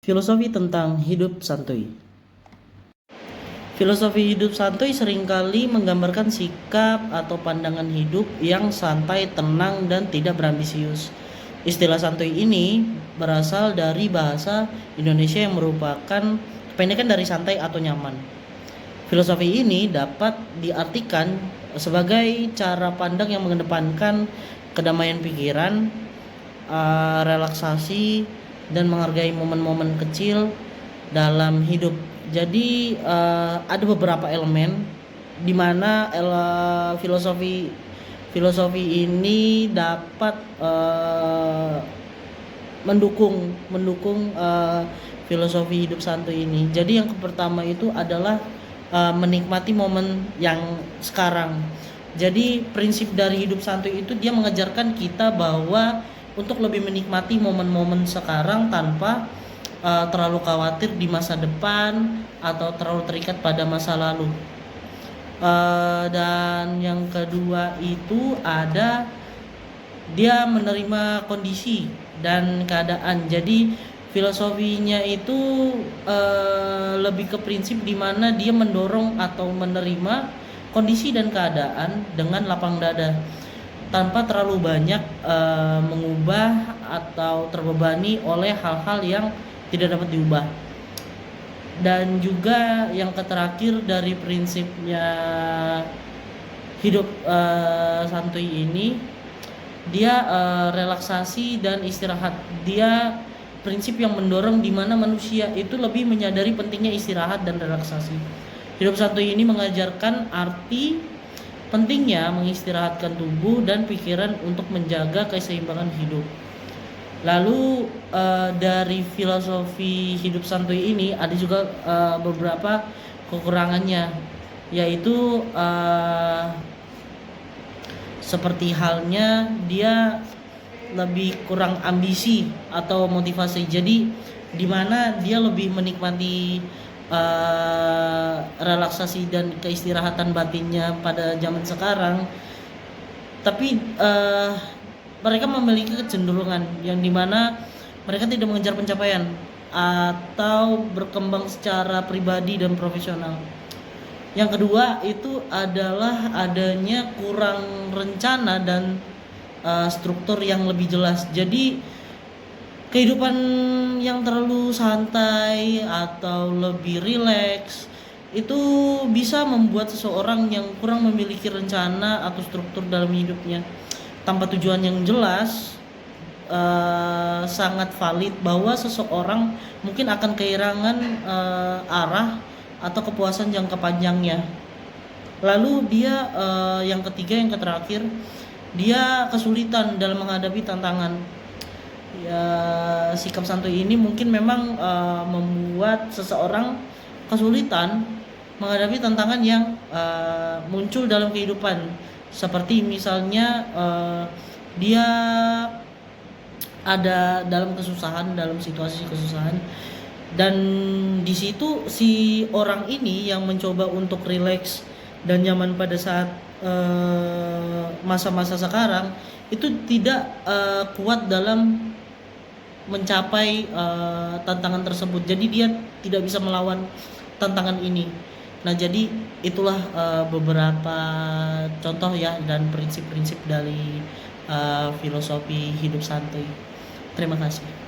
Filosofi tentang hidup santuy. Filosofi hidup santuy seringkali menggambarkan sikap atau pandangan hidup yang santai, tenang, dan tidak berambisius. Istilah santuy ini berasal dari bahasa Indonesia yang merupakan kependekan dari santai atau nyaman. Filosofi ini dapat diartikan sebagai cara pandang yang mengedepankan kedamaian pikiran, relaksasi, dan menghargai momen-momen kecil dalam hidup. Jadi ada beberapa elemen di mana filosofi ini dapat mendukung filosofi hidup santuy ini. Jadi yang pertama itu adalah menikmati momen yang sekarang. Jadi prinsip dari hidup santuy itu dia mengajarkan kita bahwa untuk lebih menikmati momen-momen sekarang tanpa terlalu khawatir di masa depan atau terlalu terikat pada masa lalu. Dan yang kedua itu ada dia menerima kondisi dan keadaan. Jadi filosofinya itu lebih ke prinsip di mana dia mendorong atau menerima kondisi dan keadaan dengan lapang dada, tanpa terlalu banyak mengubah atau terbebani oleh hal-hal yang tidak dapat diubah. Dan juga yang terakhir dari prinsipnya hidup santuy ini, dia relaksasi dan istirahat. Dia prinsip yang mendorong di mana manusia itu lebih menyadari pentingnya istirahat dan relaksasi. Hidup santuy ini mengajarkan arti pentingnya mengistirahatkan tubuh dan pikiran untuk menjaga keseimbangan hidup. Lalu dari filosofi hidup santuy ini ada juga beberapa kekurangannya, yaitu seperti halnya dia lebih kurang ambisi atau motivasi. Jadi di mana dia lebih menikmati relaksasi dan keistirahatan batinnya pada zaman sekarang, tapi mereka memiliki kecenderungan yang dimana mereka tidak mengejar pencapaian atau berkembang secara pribadi dan profesional. Yang kedua itu adalah adanya kurang rencana dan struktur yang lebih jelas. Jadi kehidupan yang terlalu santai atau lebih rileks itu bisa membuat seseorang yang kurang memiliki rencana atau struktur dalam hidupnya tanpa tujuan yang jelas. Sangat valid bahwa seseorang mungkin akan kehilangan arah atau kepuasan jangka panjangnya. Lalu dia yang ketiga, yang terakhir, dia kesulitan dalam menghadapi tantangan. Ya, sikap santuy ini mungkin memang membuat seseorang kesulitan menghadapi tantangan yang muncul dalam kehidupan, seperti misalnya dia ada dalam kesusahan, dalam situasi kesusahan, dan di situ si orang ini yang mencoba untuk rileks dan nyaman pada saat masa-masa sekarang itu tidak kuat dalam mencapai tantangan tersebut. Jadi dia tidak bisa melawan tantangan ini. Nah, jadi itulah beberapa contoh ya dan prinsip-prinsip dari filosofi hidup santuy. Terima kasih.